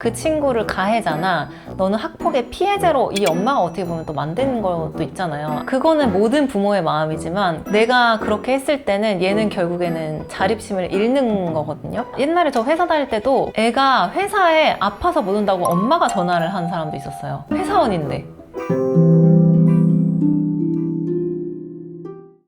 그 친구를 가해자나 너는 학폭의 피해자로 이 엄마가 어떻게 보면 또 만드는 것도 있잖아요. 그거는 모든 부모의 마음이지만 내가 그렇게 했을 때는 얘는 결국에는 자립심을 잃는 거거든요. 옛날에 저 회사 다닐 때도 애가 회사에 아파서 못 온다고 엄마가 전화를 한 사람도 있었어요. 회사원인데.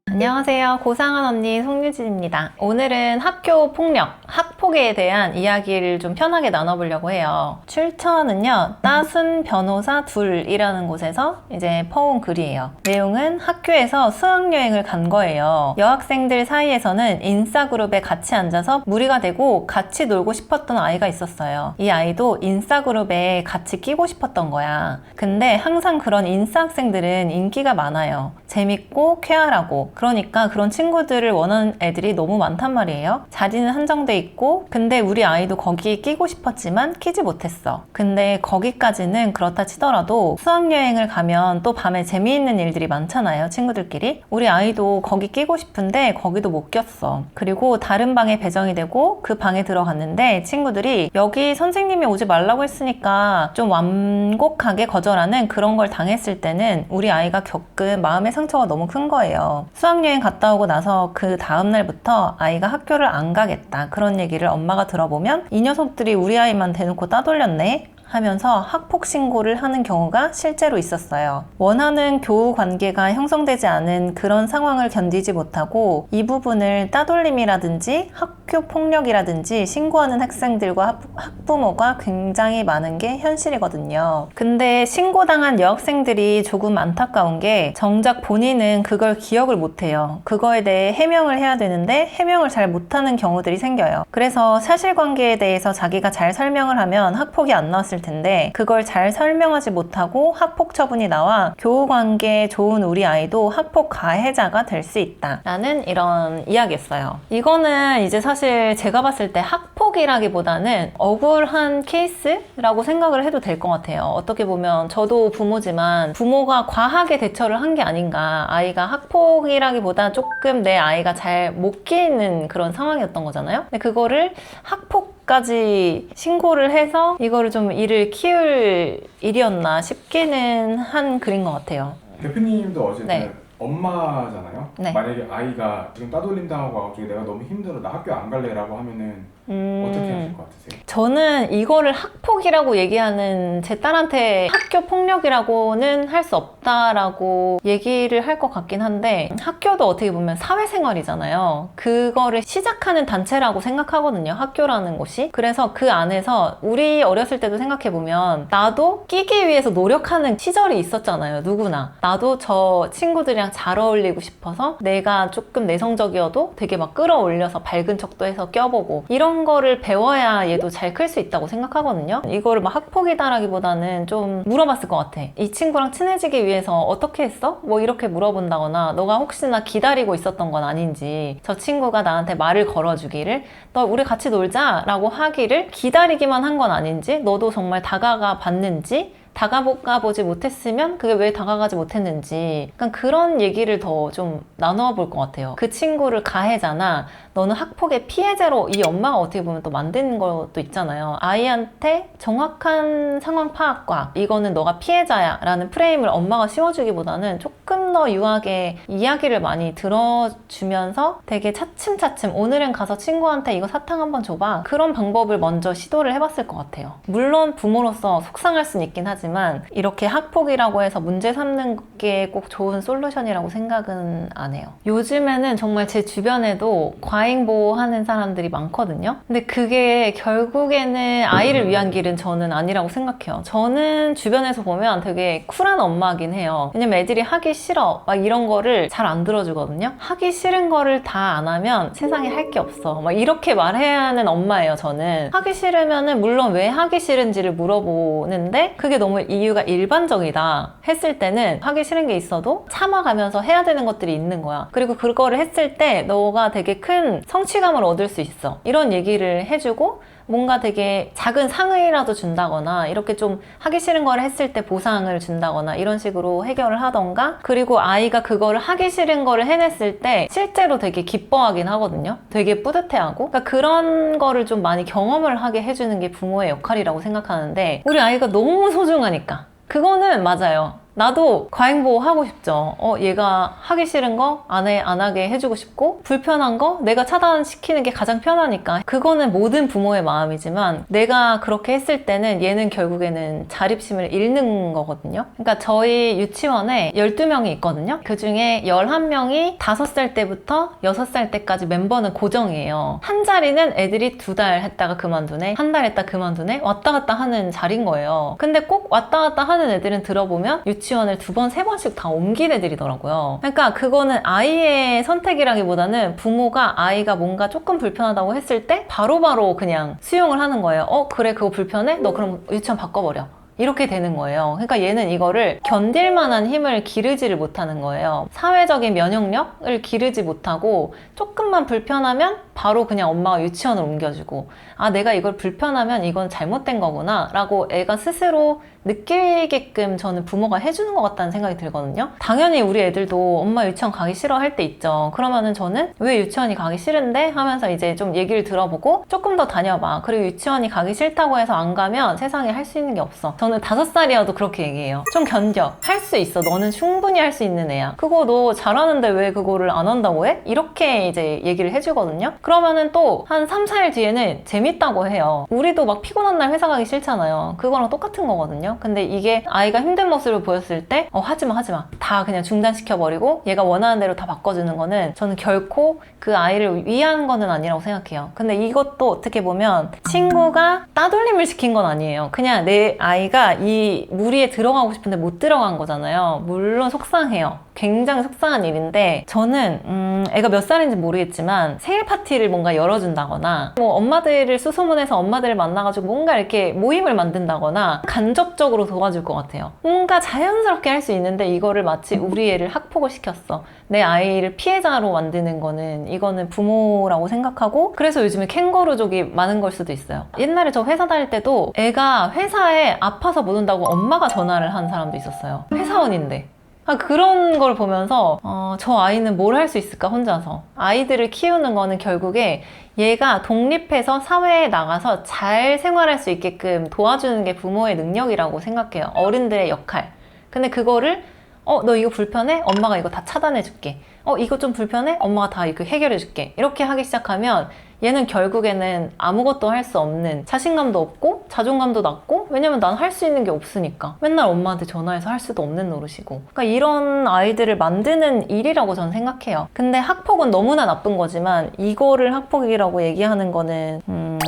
안녕하세요. 고상한 언니 송유진입니다. 오늘은 학교 폭력, 학폭에 대한 이야기를 좀 편하게 나눠보려고 해요. 출처는요, 따순 변호사 둘이라는 곳에서 이제 퍼온 글이에요. 내용은 학교에서 수학여행을 간 거예요. 여학생들 사이에서는 인싸그룹에 같이 앉아서 무리가 되고 같이 놀고 싶었던 아이가 있었어요. 이 아이도 인싸그룹에 같이 끼고 싶었던 거야. 근데 항상 그런 인싸 학생들은 인기가 많아요. 재밌고 쾌활하고, 그러니까 그런 친구들을 원하는 애들이 너무 많단 말이에요. 자리는 한정돼 있고, 근데 우리 아이도 거기에 끼고 싶었지만 끼지 못했어. 근데 거기까지는 그렇다 치더라도 수학여행을 가면 또 밤에 재미있는 일들이 많잖아요, 친구들끼리. 우리 아이도 거기 끼고 싶은데 거기도 못 꼈어. 그리고 다른 방에 배정이 되고 그 방에 들어갔는데 친구들이 여기 선생님이 오지 말라고 했으니까 좀 완곡하게 거절하는 그런 걸 당했을 때는 우리 아이가 겪은 마음의 상처가 너무 큰 거예요. 수학여행 갔다 오고 나서 그 다음날부터 아이가 학교를 안 가겠다, 그런 얘기를 엄마가 들어보면 이 녀석들이 우리 아이만 대놓고 따돌렸네 하면서 학폭 신고를 하는 경우가 실제로 있었어요. 원하는 교우 관계가 형성되지 않은 그런 상황을 견디지 못하고 이 부분을 따돌림이라든지 학교 폭력이라든지 신고하는 학생들과 학부모가 굉장히 많은 게 현실이거든요. 근데 신고당한 여학생들이 조금 안타까운 게 정작 본인은 그걸 기억을 못해요. 그거에 대해 해명을 해야 되는데 해명을 잘 못하는 경우들이 생겨요. 그래서 사실관계에 대해서 자기가 잘 설명을 하면 학폭이 안 나왔을 텐데 그걸 잘 설명하지 못하고 학폭 처분이 나와 교우관계 좋은 우리 아이도 학폭 가해자가 될 수 있다 라는 이런 이야기였어요. 이거는 이제 사실 제가 봤을 때 학폭이라기보다는 억울한 케이스라고 생각을 해도 될 것 같아요. 어떻게 보면 저도 부모지만 부모가 과하게 대처를 한 게 아닌가. 아이가 학폭이라기보다 조금 내 아이가 잘 못 끼는 그런 상황이었던 거잖아요. 근데 그거를 학폭까지 신고를 해서 이거를 좀 일을 키울 일이었나 싶기는 한 글인 것 같아요. 대표님도 어쨌든 네. 엄마잖아요. 네. 만약에 아이가 지금 따돌림 당하고 와가지고 내가 너무 힘들어, 나 학교 안 갈래라고 하면은 어떻게 하실 것 같으세요? 저는 이거를 학폭이라고 얘기하는 제 딸한테 학교 폭력이라고는 할 수 없다라고 얘기를 할 것 같긴 한데, 학교도 어떻게 보면 사회생활이잖아요. 그거를 시작하는 단체라고 생각하거든요, 학교라는 곳이. 그래서 그 안에서 우리 어렸을 때도 생각해보면 나도 끼기 위해서 노력하는 시절이 있었잖아요, 누구나. 나도 저 친구들이랑 잘 어울리고 싶어서 내가 조금 내성적이어도 되게 막 끌어올려서 밝은 척도 해서 껴보고, 이런 거를 배워야 얘도 잘 클 수 있다고 생각하거든요. 이거를 막 학폭이다라기보다는 좀 물어봤을 것 같아. 이 친구랑 친해지기 위해서 어떻게 했어? 뭐 이렇게 물어본다거나, 너가 혹시나 기다리고 있었던 건 아닌지, 저 친구가 나한테 말을 걸어주기를, 너 우리 같이 놀자 라고 하기를 기다리기만 한 건 아닌지, 너도 정말 다가가 봤는지, 다가가 보지 못했으면 그게 왜 다가가지 못했는지, 약간 그런 얘기를 더 좀 나눠 볼 것 같아요. 그 친구를 가해자나 너는 학폭의 피해자로 이 엄마가 어떻게 보면 또 만드는 것도 있잖아요. 아이한테 정확한 상황 파악과 이거는 너가 피해자야 라는 프레임을 엄마가 씌워주기보다는 조금 더 유하게 이야기를 많이 들어주면서 되게 차츰차츰 오늘은 가서 친구한테 이거 사탕 한번 줘봐, 그런 방법을 먼저 시도를 해봤을 것 같아요. 물론 부모로서 속상할 수는 있긴 하지만 이렇게 학폭이라고 해서 문제 삼는 게 꼭 좋은 솔루션이라고 생각은 안 해요. 요즘에는 정말 제 주변에도 과잉보호하는 사람들이 많거든요. 근데 그게 결국에는 아이를 위한 길은 저는 아니라고 생각해요. 저는 주변에서 보면 되게 쿨한 엄마긴 해요. 왜냐면 애들이 하기 싫어 막 이런 거를 잘 안 들어주거든요. 하기 싫은 거를 다 안 하면 세상에 할 게 없어 막 이렇게 말해야 하는 엄마예요. 저는 하기 싫으면은 물론 왜 하기 싫은지를 물어보는데 그게 너무 이유가 일반적이다 했을 때는 하기 싫은 게 있어도 참아가면서 해야 되는 것들이 있는 거야. 그리고 그거를 했을 때 너가 되게 큰 성취감을 얻을 수 있어, 이런 얘기를 해주고, 뭔가 되게 작은 상의라도 준다거나 이렇게 좀 하기 싫은 걸 했을 때 보상을 준다거나 이런 식으로 해결을 하던가, 그리고 아이가 그거를 하기 싫은 거를 해냈을 때 실제로 되게 기뻐하긴 하거든요. 되게 뿌듯해하고. 그러니까 그런 거를 좀 많이 경험을 하게 해주는 게 부모의 역할이라고 생각하는데, 우리 아이가 너무 소중하니까 그거는 맞아요. 나도 과잉보호 하고 싶죠. 얘가 하기 싫은 거 안 하게 해주고 싶고, 불편한 거 내가 차단시키는 게 가장 편하니까. 그거는 모든 부모의 마음이지만, 내가 그렇게 했을 때는 얘는 결국에는 자립심을 잃는 거거든요. 그러니까 저희 유치원에 12명이 있거든요. 그 중에 11명이 5살 때부터 6살 때까지 멤버는 고정이에요. 한 자리는 애들이 2달 했다가 그만두네, 한 달 했다 그만두네, 왔다 갔다 하는 자리인 거예요. 근데 꼭 왔다 갔다 하는 애들은 들어보면 유치원을 2번, 3번씩 다 옮긴 애들이더라고요. 그러니까 그거는 아이의 선택이라기보다는 부모가 아이가 뭔가 조금 불편하다고 했을 때 바로바로 그냥 수용을 하는 거예요. 그래, 그거 불편해? 너 그럼 유치원 바꿔버려. 이렇게 되는 거예요. 그러니까 얘는 이거를 견딜 만한 힘을 기르지를 못하는 거예요. 사회적인 면역력을 기르지 못하고, 조금만 불편하면 바로 그냥 엄마가 유치원을 옮겨주고, 아, 내가 이걸 불편하면 이건 잘못된 거구나 라고 애가 스스로 느끼게끔 저는 부모가 해주는 것 같다는 생각이 들거든요. 당연히 우리 애들도 엄마 유치원 가기 싫어 할 때 있죠. 그러면은 저는 왜 유치원이 가기 싫은데? 하면서 이제 좀 얘기를 들어보고, 조금 더 다녀봐. 그리고 유치원이 가기 싫다고 해서 안 가면 세상에 할 수 있는 게 없어. 저는 5살이어도 그렇게 얘기해요. 좀 견뎌. 할 수 있어. 너는 충분히 할 수 있는 애야. 그거 너 잘하는데 왜 그거를 안 한다고 해? 이렇게 이제 얘기를 해주거든요. 그러면은 또 한 3, 4일 뒤에는 재밌다고 해요. 우리도 막 피곤한 날 회사 가기 싫잖아요. 그거랑 똑같은 거거든요. 근데 이게 아이가 힘든 모습을 보였을 때 하지마 다 그냥 중단시켜버리고 얘가 원하는 대로 다 바꿔주는 거는 저는 결코 그 아이를 위한 거는 아니라고 생각해요. 근데 이것도 어떻게 보면 친구가 따돌림을 시킨 건 아니에요. 그냥 내 아이가 이 무리에 들어가고 싶은데 못 들어간 거잖아요. 물론 속상해요. 굉장히 속상한 일인데, 저는 애가 몇 살인지 모르겠지만 생일 파티를 뭔가 열어준다거나, 뭐 엄마들을 수소문해서 엄마들을 만나가지고 뭔가 이렇게 모임을 만든다거나 간접적으로 도와줄 것 같아요. 뭔가 자연스럽게 할 수 있는데 이거를 마치 우리 애를 학폭을 시켰어, 내 아이를 피해자로 만드는 거는, 이거는 부모라고 생각하고, 그래서 요즘에 캥거루족이 많은 걸 수도 있어요. 옛날에 저 회사 다닐 때도 애가 회사에 아파서 못 온다고 엄마가 전화를 한 사람도 있었어요. 회사원인데. 그런 걸 보면서 저 아이는 뭘 할 수 있을까, 혼자서. 아이들을 키우는 거는 결국에 얘가 독립해서 사회에 나가서 잘 생활할 수 있게끔 도와주는 게 부모의 능력이라고 생각해요. 어른들의 역할. 근데 그거를 너 이거 불편해? 엄마가 이거 다 차단해 줄게. 이거 좀 불편해? 엄마가 다 이거 해결해 줄게. 이렇게 하기 시작하면 얘는 결국에는 아무것도 할 수 없는, 자신감도 없고 자존감도 낮고, 왜냐면 난 할 수 있는 게 없으니까 맨날 엄마한테 전화해서 할 수도 없는 노릇이고. 그러니까 이런 아이들을 만드는 일이라고 저는 생각해요. 근데 학폭은 너무나 나쁜 거지만 이거를 학폭이라고 얘기하는 거는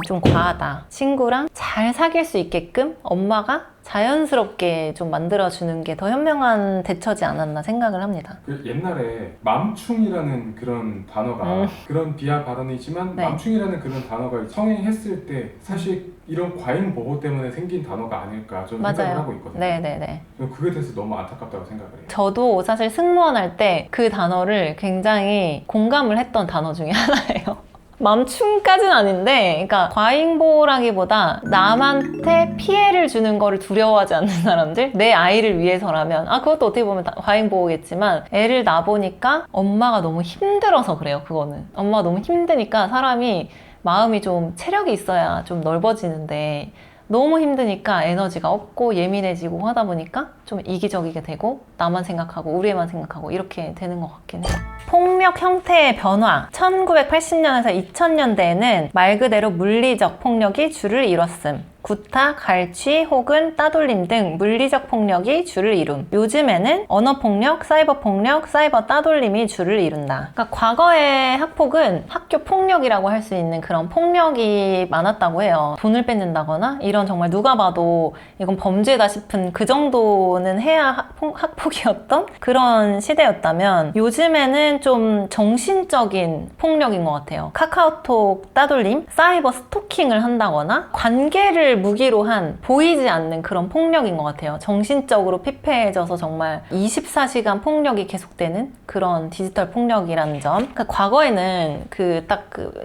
좀 과하다. 친구랑 잘 사귈 수 있게끔 엄마가 자연스럽게 좀 만들어주는 게 더 현명한 대처지 않았나 생각을 합니다. 그 옛날에 맘충이라는 그런 단어가 그런 비하 발언이지만, 네. 맘충이라는 그런 단어가 성행했을 때 사실 이런 과잉 보호 때문에 생긴 단어가 아닐까 저는 생각을 하고 있거든요. 네네네. 그게 대해서 너무 안타깝다고 생각을 해요. 저도 사실 승무원 할 때 그 단어를 굉장히 공감을 했던 단어 중에 하나예요. 맘충까지는 아닌데, 그러니까 과잉보호라기보다 남한테 피해를 주는 거를 두려워하지 않는 사람들, 내 아이를 위해서라면, 그것도 어떻게 보면 과잉보호겠지만, 애를 낳아보니까 엄마가 너무 힘들어서 그래요. 그거는 엄마가 너무 힘드니까 사람이 마음이 좀 체력이 있어야 좀 넓어지는데, 너무 힘드니까 에너지가 없고 예민해지고 하다 보니까 좀 이기적이게 되고, 나만 생각하고 우리 애만 생각하고 이렇게 되는 것 같긴 해요. 폭력 형태의 변화. 1980년에서 2000년대에는 말 그대로 물리적 폭력이 주를 이뤘음. 구타, 갈취 혹은 따돌림 등 물리적 폭력이 주를 이룸. 요즘에는 언어폭력, 사이버폭력, 사이버 따돌림이 주를 이룬다. 그러니까 과거의 학폭은 학교 폭력이라고 할 수 있는 그런 폭력이 많았다고 해요. 돈을 뺏는다거나 이런 정말 누가 봐도 이건 범죄다 싶은 그 정도는 해야 학폭이었던 그런 시대였다면, 요즘에는 좀 정신적인 폭력인 것 같아요. 카카오톡 따돌림, 사이버 스토킹을 한다거나 관계를 아이를 무기로 한 보이지 않는 그런 폭력인 것 같아요. 정신적으로 피폐해져서 정말 24시간 폭력이 계속되는 그런 디지털 폭력이라는 점. 그러니까 과거에는 그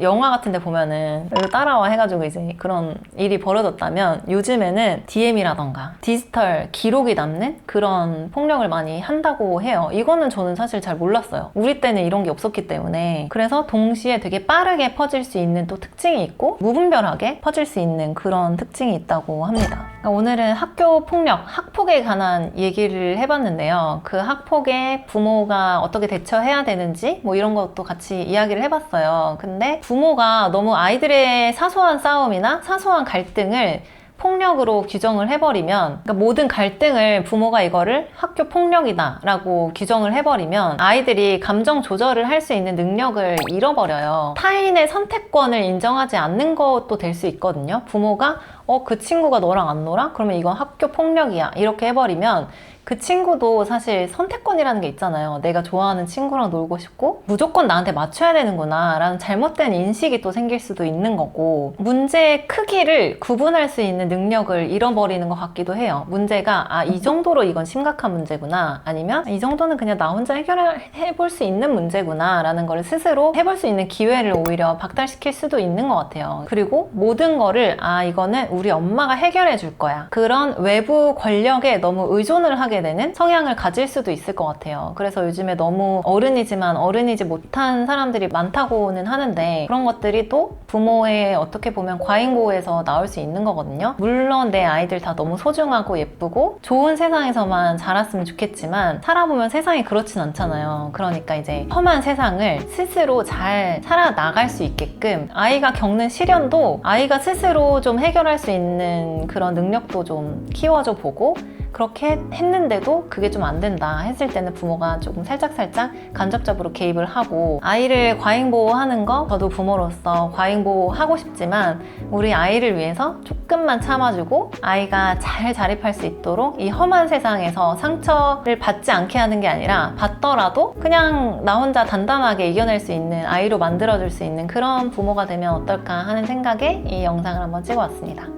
영화 같은 데 보면은 이거 따라와 해가지고 이제 그런 일이 벌어졌다면 요즘에는 DM이라던가 디지털 기록이 남는 그런 폭력을 많이 한다고 해요. 이거는 저는 사실 잘 몰랐어요. 우리 때는 이런 게 없었기 때문에. 그래서 동시에 되게 빠르게 퍼질 수 있는 또 특징이 있고 무분별하게 퍼질 수 있는 그런 특징이 있다고 합니다. 그러니까 오늘은 학교 폭력, 학폭에 관한 얘기를 해봤는데요. 그 학폭에 부모가 어떻게 대처해야 되는지 뭐 이런 것도 같이 이야기를 해봤어요. 근데 부모가 너무 아이들의 사소한 싸움이나 사소한 갈등을 폭력으로 규정을 해버리면, 그러니까 모든 갈등을 부모가 이거를 학교 폭력이다 라고 규정을 해버리면 아이들이 감정 조절을 할 수 있는 능력을 잃어버려요. 타인의 선택권을 인정하지 않는 것도 될 수 있거든요. 부모가 그 친구가 너랑 안 놀아? 그러면 이건 학교 폭력이야 이렇게 해버리면 그 친구도 사실 선택권이라는 게 있잖아요. 내가 좋아하는 친구랑 놀고 싶고 무조건 나한테 맞춰야 되는구나 라는 잘못된 인식이 또 생길 수도 있는 거고, 문제의 크기를 구분할 수 있는 능력을 잃어버리는 것 같기도 해요. 문제가 이 정도로 이건 심각한 문제구나, 아니면 이 정도는 그냥 나 혼자 해결해볼 수 있는 문제구나 라는 걸 스스로 해볼 수 있는 기회를 오히려 박탈시킬 수도 있는 것 같아요. 그리고 모든 거를 이거는 우리 엄마가 해결해 줄 거야, 그런 외부 권력에 너무 의존을 하게 되는 성향을 가질 수도 있을 것 같아요. 그래서 요즘에 너무 어른이지만 어른이지 못한 사람들이 많다고는 하는데, 그런 것들이 또 부모의 어떻게 보면 과잉보호에서 나올 수 있는 거거든요. 물론 내 아이들 다 너무 소중하고 예쁘고 좋은 세상에서만 자랐으면 좋겠지만 살아보면 세상이 그렇진 않잖아요. 그러니까 이제 험한 세상을 스스로 잘 살아나갈 수 있게끔 아이가 겪는 시련도 아이가 스스로 좀 해결할 수 있는 그런 능력도 좀 키워줘 보고, 그렇게 했는데도 그게 좀 안 된다 했을 때는 부모가 조금 살짝살짝 간접적으로 개입을 하고, 아이를 과잉보호하는 거 저도 부모로서 과잉보호하고 싶지만 우리 아이를 위해서 조금만 참아주고 아이가 잘 자립할 수 있도록 이 험한 세상에서 상처를 받지 않게 하는 게 아니라 받더라도 그냥 나 혼자 단단하게 이겨낼 수 있는 아이로 만들어줄 수 있는 그런 부모가 되면 어떨까 하는 생각에 이 영상을 한번 찍어왔습니다.